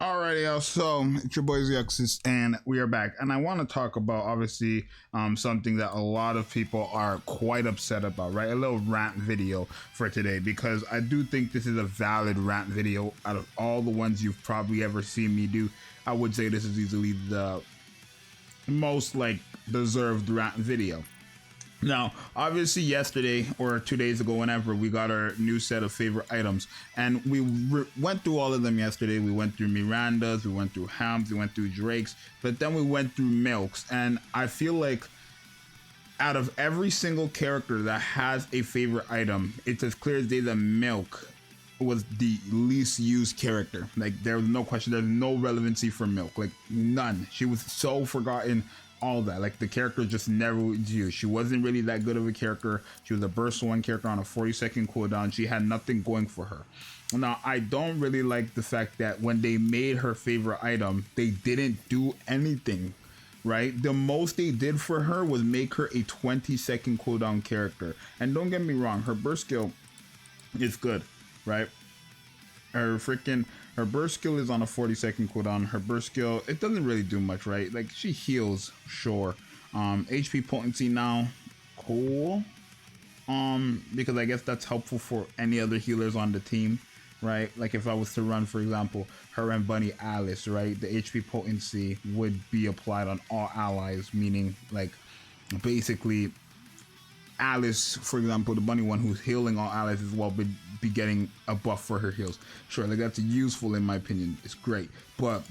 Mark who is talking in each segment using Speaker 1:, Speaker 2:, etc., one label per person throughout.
Speaker 1: Alrighty, y'all. So it's your boy Zxous, and we are back. And I want to talk about obviously something that a lot of people are quite upset about, right? A little rant video for today, because I do think this is a valid rant video. Out of all the ones you've probably ever seen me do, I would say this is easily the most deserved rant video. Now, obviously yesterday or 2 days ago, whenever, we got our new set of favorite items, and we went through all of them yesterday. We went through Miranda's, we went through Ham's, we went through Drake's, but then we went through Milk's, and I feel like out of every single character that has a favorite item, it's as clear as day that Milk was the least used character. Like, there was no question, there's no relevancy for Milk, like none. She was so forgotten. All that, like, the character just never was used. She wasn't really that good of a character. She was a burst 1 character on a 40-second cooldown. She had nothing going for her. Now, I don't really like the fact that when they made her favorite item, they didn't do anything, right? The most they did for her was make her a 20-second cooldown character. And don't get me wrong, her burst skill is good, right? Her burst skill is on a 40-second cooldown. Her burst skill, it doesn't really do much, right? Like, she heals, sure. HP potency now, cool. Because I guess that's helpful for any other healers on the team, right? Like, if I was to run, for example, her and Bunny Alice, right? The HP potency would be applied on all allies, meaning, like, basically Alice, for example, the bunny one who's healing all allies as well, would be getting a buff for her heals. Sure, like, that's useful in my opinion. It's great. But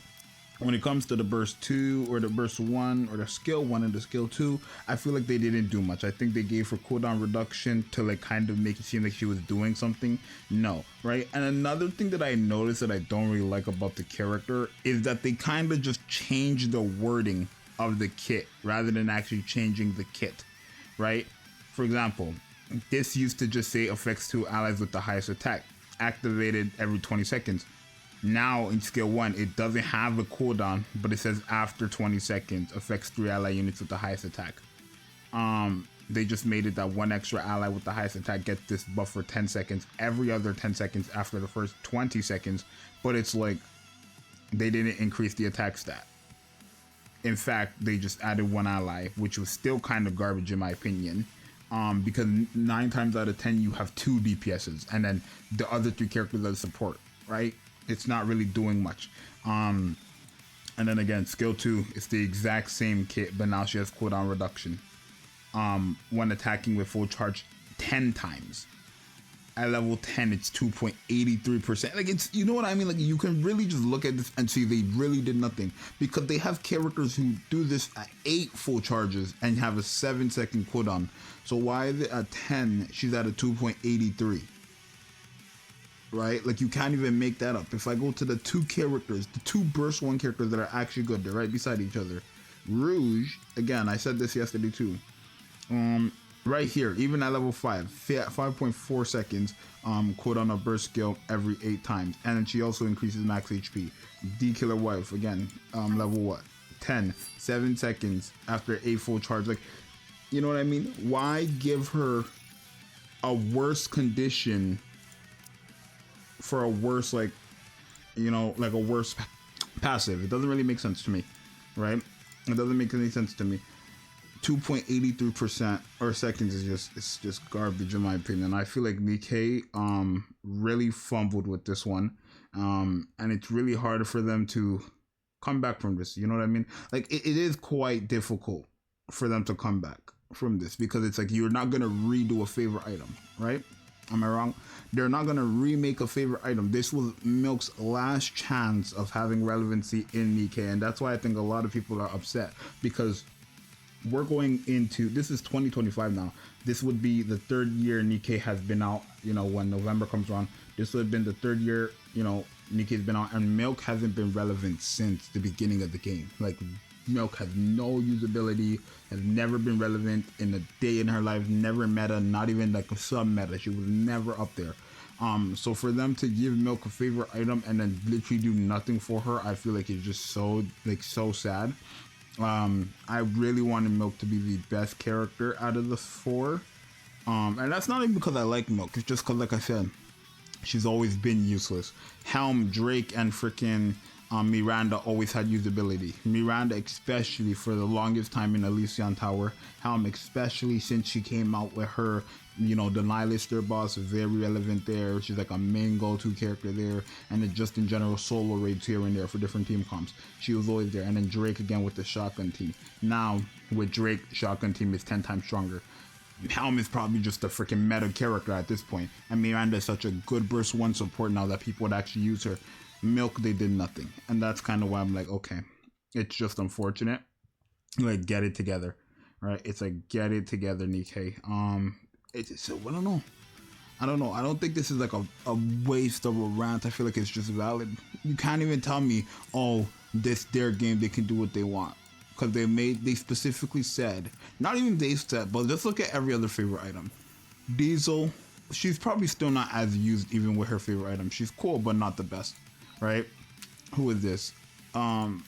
Speaker 1: when it comes to the burst 2 or the burst 1 or the skill 1 and the skill 2, I feel like they didn't do much. I think they gave her cooldown reduction to, like, kind of make it seem like she was doing something. No, right? And another thing that I noticed that I don't really like about the character is that they kind of just changed the wording of the kit rather than actually changing the kit, right? For example, this used to just say affects 2 allies with the highest attack, activated every 20 seconds. Now in skill 1, it doesn't have a cooldown, but it says after 20 seconds, affects 3 ally units with the highest attack. They just made it that 1 extra ally with the highest attack gets this buff for 10 seconds, every other 10 seconds after the first 20 seconds, but it's like they didn't increase the attack stat. In fact, they just added 1 ally, which was still kind of garbage in my opinion. Because 9 times out of 10 you have 2 DPSs, and then the other 3 characters are support, right? It's not really doing much. And then again, skill 2, it's the exact same kit, but now she has cooldown reduction when attacking with full charge 10 times. At level 10, it's 2.83%. Like, it's, you know what I mean? Like, you can really just look at this and see they really did nothing, because they have characters who do this at 8 full charges and have a 7-second cooldown. So why is it at 10, she's at a 2.83? Right? Like, you can't even make that up. If I go to the 2 characters, the 2 burst 1 characters that are actually good, they're right beside each other. Rouge, again, I said this yesterday too. Right here, even at level 5, 5.4 seconds cooldown of burst skill every 8 times. And then she also increases max HP. D Killer Wife, again, level what? 10, 7 seconds after 8 full charge. Like, you know what I mean? Why give her a worse condition for a worse, like, you know, like a worse passive? It doesn't really make sense to me, right? It doesn't make any sense to me. 2.83% or seconds is just garbage in my opinion. I feel like Nikke really fumbled with this one, and it's really hard for them to come back from this. You know what I mean? Like, it is quite difficult for them to come back from this, because it's like, you're not gonna redo a favorite item, right? Am I wrong? They're not gonna remake a favorite item. This was Milk's last chance of having relevancy in Nikke, and that's why I think a lot of people are upset, because we're going into, this is 2025 now. This would be the 3rd year Nikke has been out. You know, when November comes around, this would have been the 3rd year, you know, Nikke's been out, and Milk hasn't been relevant since the beginning of the game. Like, Milk has no usability, has never been relevant in a day in her life, never meta, not even like a sub meta. She was never up there. So for them to give Milk a favorite item and then literally do nothing for her, I feel like it's just so, like, so sad. I really wanted Milk to be the best character out of the 4, and that's not even because I like Milk. It's just because, like I said, she's always been useless. Helm, Drake, and freaking Miranda always had usability. Miranda, especially for the longest time in Elysian Tower. Helm, especially since she came out with her, you know, the Nihilister boss, very relevant there. She's like a main go-to character there. And then just in general, solo raids here and there for different team comps. She was always there. And then Drake again with the shotgun team. Now, with Drake, shotgun team is 10 times stronger. Helm is probably just a freaking meta character at this point. And Miranda is such a good burst 1 support now that people would actually use her. Milk, they did nothing. And that's kind of why I'm like, okay, it's just unfortunate. Like, get it together, right? It's like, get it together, Nikke. It's I don't know. I don't think this is like a waste of a rant. I feel like it's just valid. You can't even tell me, oh, this their game, they can do what they want. Because they specifically said, not even they said, but just look at every other favorite item. Diesel, she's probably still not as used even with her favorite item. She's cool, but not the best. Right? Who is this?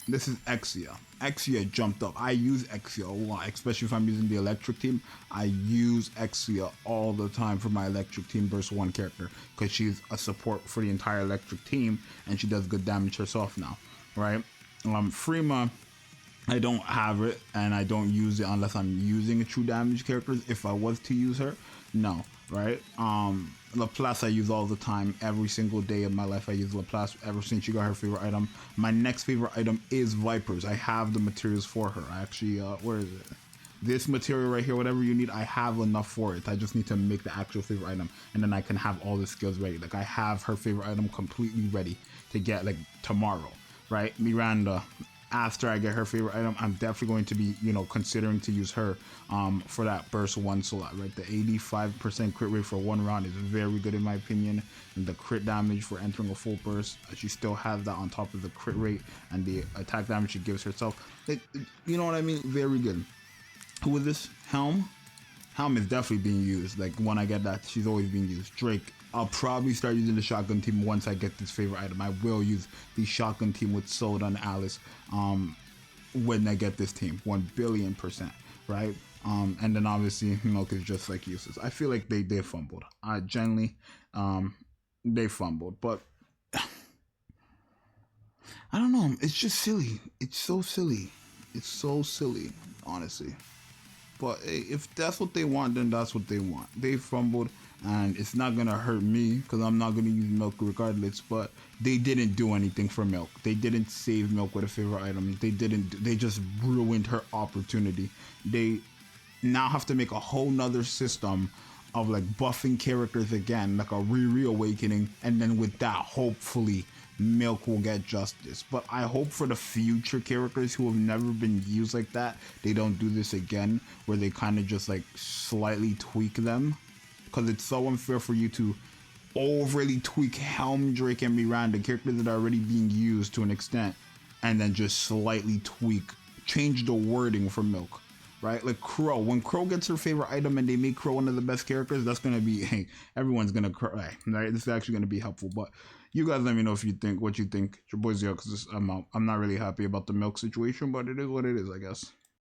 Speaker 1: This is Exia. Exia jumped up. I use Exia a lot, especially if I'm using the electric team. I use Exia all the time for my electric team burst 1 character because she's a support for the entire electric team and she does good damage herself now, right? Freema, I don't have it and I don't use it unless I'm using a true damage characters. If I was to use her, no, right? Laplace I use all the time. Every single day of my life I use Laplace ever since she got her favorite item. My next favorite item is Vipers. I have the materials for her. I actually, where is it? This material right here, whatever you need, I have enough for it. I just need to make the actual favorite item and then I can have all the skills ready. Like I have her favorite item completely ready to get like tomorrow, right? Miranda, after I get her favorite item, I'm definitely going to be, you know, considering to use her for that burst 1 slot, right? The 85% crit rate for 1 round is very good in my opinion. And the crit damage for entering a full burst, she still has that on top of the crit rate and the attack damage she gives herself. You know what I mean? Very good. Who is this? Helm? Helm is definitely being used. Like when I get that, she's always being used. Drake, I'll probably start using the shotgun team once I get this favorite item. I will use the shotgun team with Soda and Alice when I get this team, 1,000,000,000%, right? And then obviously Milk is just like useless. I feel like they fumbled. Generally, they fumbled, but I don't know. It's just silly. It's so silly. It's so silly, honestly. But hey, if that's what they want, then that's what they want. They fumbled, and it's not gonna hurt me because I'm not gonna use Milk regardless. But they didn't do anything for Milk. They didn't save Milk with a favorite item. They didn't. They just ruined her opportunity. They now have to make a whole nother system of like buffing characters again, like a reawakening, and then with that, hopefully Milk will get justice. But I hope for the future characters who have never been used like that, they don't do this again, where they kind of just like slightly tweak them, because it's so unfair for you to overly tweak Helm, Drake, and Miranda, characters that are already being used to an extent, and then just slightly tweak, change the wording for Milk. Right? Like Crow. When Crow gets her favorite item and they make Crow one of the best characters, that's going to be, hey, everyone's going to cry. Right? This is actually going to be helpful. But you guys let me know if you think, what you think. It's your boy Zxous. I'm out. I'm not really happy about the Milk situation, but it is what it is, I guess.